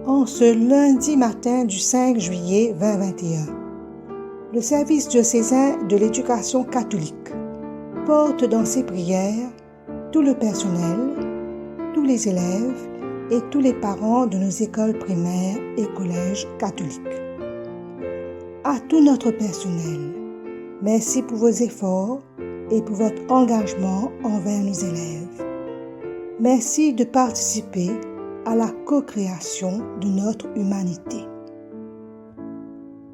En ce lundi matin du 5 juillet 2021, le service diocésain de l'éducation catholique porte dans ses prières tout le personnel, tous les élèves et tous les parents de nos écoles primaires et collèges catholiques. À tout notre personnel, merci pour vos efforts et pour votre engagement envers nos élèves. Merci de participer à la co-création de notre humanité.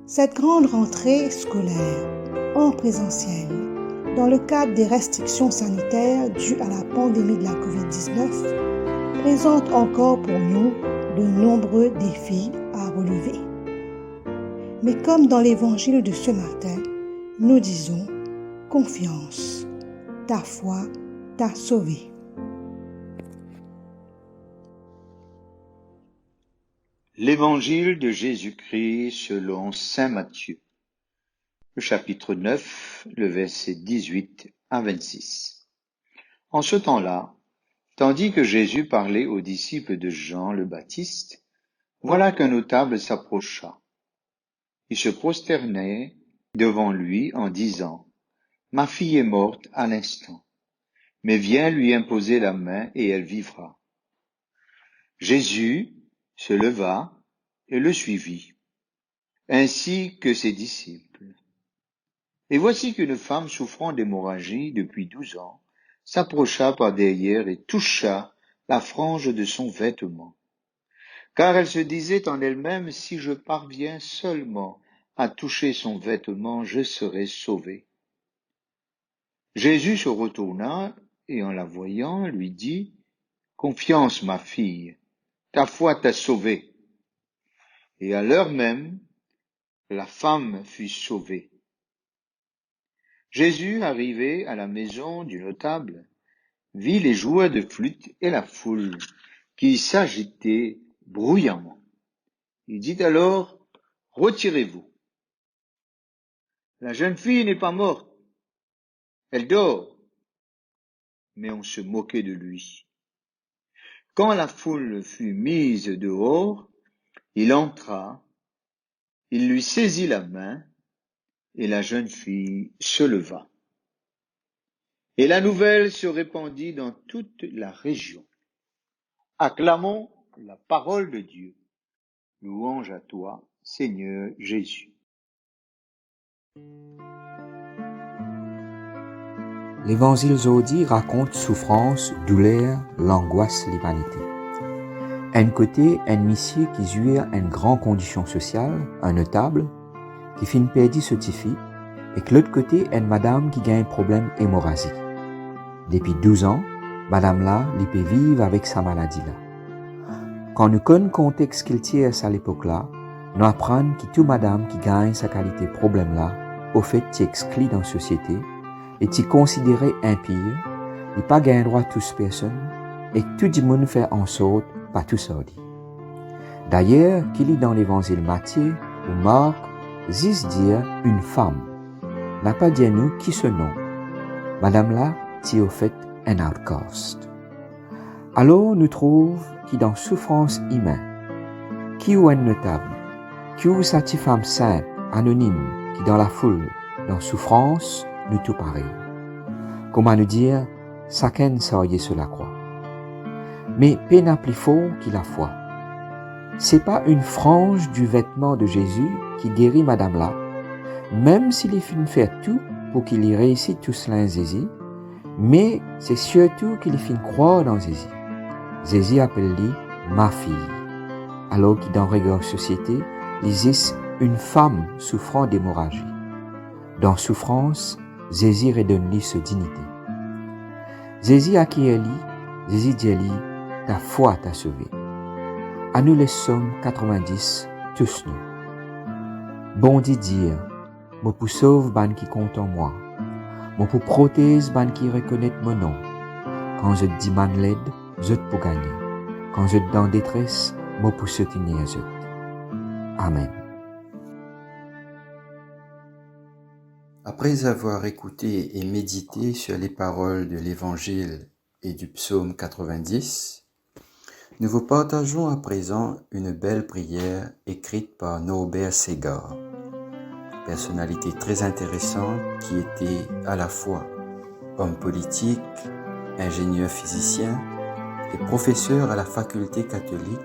Cette grande rentrée scolaire en présentiel, dans le cadre des restrictions sanitaires dues à la pandémie de la COVID-19, présente encore pour nous de nombreux défis à relever. Mais comme dans l'évangile de ce matin, nous disons « Confiance, ta foi t'a sauvé ». L'Évangile de Jésus-Christ selon saint Matthieu, le chapitre 9, le verset 18 à 26. En ce temps-là, tandis que Jésus parlait aux disciples de Jean le Baptiste, voilà qu'un notable s'approcha. Il se prosternait devant lui en disant, « Ma fille est morte à l'instant, mais viens lui imposer la main et elle vivra. » Jésus se leva et le suivit, ainsi que ses disciples. Et voici qu'une femme souffrant d'hémorragie depuis 12 ans s'approcha par derrière et toucha la frange de son vêtement. Car elle se disait en elle-même, si je parviens seulement à toucher son vêtement, je serai sauvée. Jésus se retourna et en la voyant, lui dit, « Confiance, ma fille, ta foi t'a sauvée. » Et à l'heure même, la femme fut sauvée. Jésus, arrivé à la maison du notable, vit les joueurs de flûte et la foule qui s'agitait bruyamment. Il dit alors, « Retirez-vous. La jeune fille n'est pas morte, elle dort. » Mais on se moquait de lui. Quand la foule fut mise dehors, il entra, il lui saisit la main, et la jeune fille se leva. Et la nouvelle se répandit dans toute la région. Acclamons la parole de Dieu. Louange à toi, Seigneur Jésus. L'évangile aujourd'hui raconte souffrance, douleur, l'angoisse, l'humanité. Un côté, un monsieur qui jouit à une grande condition sociale, un notable, qui finit perdu ce fille, et que l'autre côté, une madame qui gagne un problème hémorragie. Depuis 12 ans, madame là, elle peut vivre avec sa maladie là. Quand nous connaissons le contexte qu'il tient à l'époque là, nous apprenons que toute madame qui gagne sa qualité problème là, au fait, est exclue dans la société, et est considérée impire, il pas gagne droit à toute personne, et tout le monde fait en sorte pas tout ça dit. D'ailleurs, qu'il est dans l'évangile Matthieu ou Marc, juste dire une femme, n'a pas dit à nous qui ce nom. Madame là, c'est au fait un outcast. Alors nous trouvons qui dans souffrance humaine, qui ou un notable, qui ou cette femme simple, anonyme, qui dans la foule, dans souffrance, nous tout pareil. Comment nous dire, chacun s'orier sur la croix. Mais peine plus fort qu'il la foi. C'est pas une frange du vêtement de Jésus qui guérit madame là, même s'il est fin faire tout pour qu'il y réussisse tout cela en Jésus, mais c'est surtout qu'il est fin croire dans Jésus. Jésus appelle-lui ma fille. Alors qu'il dans regard société, il existe une femme souffrant d'hémorragie. Dans souffrance, Jésus redonne-lui sa dignité. Jésus a qui est lui, Jésus dit lui, ta foi t'a sauvé. À nous les sommes 90, tous nous. Bon Dieu dire, moi pour sauver ban qui compte en moi, moi pour protéger ban qui reconnaît mon nom. Quand je dis man l'aide, je pour gagner. Quand je dans détresse, moi pour soutenir je. Amen. Après avoir écouté et médité sur les paroles de l'Évangile et du psaume 90, Nous vous partageons à présent une belle prière écrite par Norbert Segard, personnalité très intéressante qui était à la fois homme politique, ingénieur physicien et professeur à la faculté catholique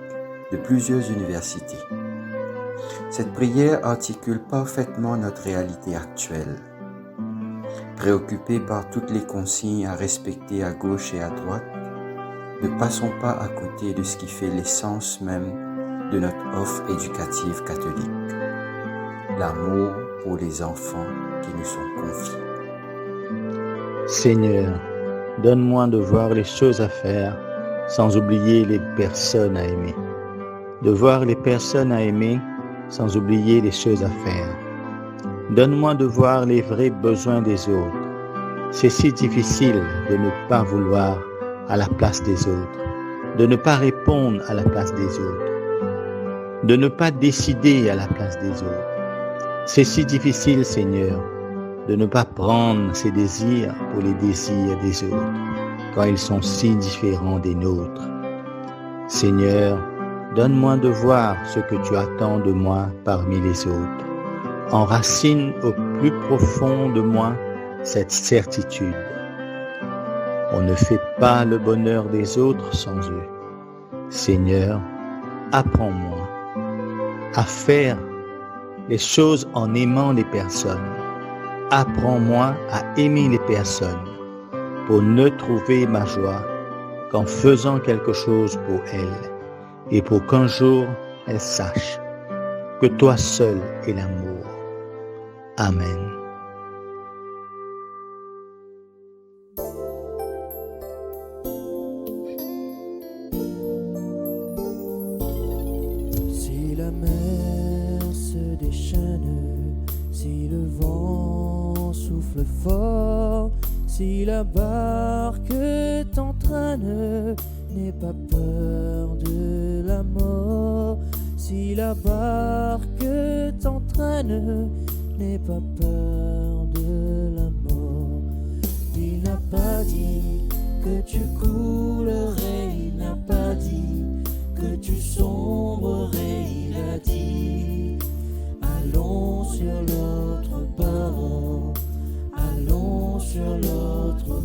de plusieurs universités. Cette prière articule parfaitement notre réalité actuelle. Préoccupés par toutes les consignes à respecter à gauche et à droite, ne passons pas à côté de ce qui fait l'essence même de notre offre éducative catholique, l'amour pour les enfants qui nous sont confiés. Seigneur, donne-moi de voir les choses à faire sans oublier les personnes à aimer. De voir les personnes à aimer sans oublier les choses à faire. Donne-moi de voir les vrais besoins des autres. C'est si difficile de ne pas vouloir à la place des autres, de ne pas répondre à la place des autres, de ne pas décider à la place des autres. C'est si difficile, Seigneur, de ne pas prendre ses désirs pour les désirs des autres, quand ils sont si différents des nôtres. Seigneur, donne-moi de voir ce que tu attends de moi parmi les autres. Enracine au plus profond de moi cette certitude. On ne fait pas le bonheur des autres sans eux. Seigneur, apprends-moi à faire les choses en aimant les personnes. Apprends-moi à aimer les personnes pour ne trouver ma joie qu'en faisant quelque chose pour elles et pour qu'un jour elles sachent que toi seul es l'amour. Amen. Si la mer se déchaîne, si le vent souffle fort, si la barque t'entraîne, n'aie pas peur de la mort. Si la barque t'entraîne, n'aie pas peur de la mort. Il n'a pas dit que tu coulerais, il n'a pas dit que tu sombrerais, il a dit allons sur l'autre bord, allons sur l'autre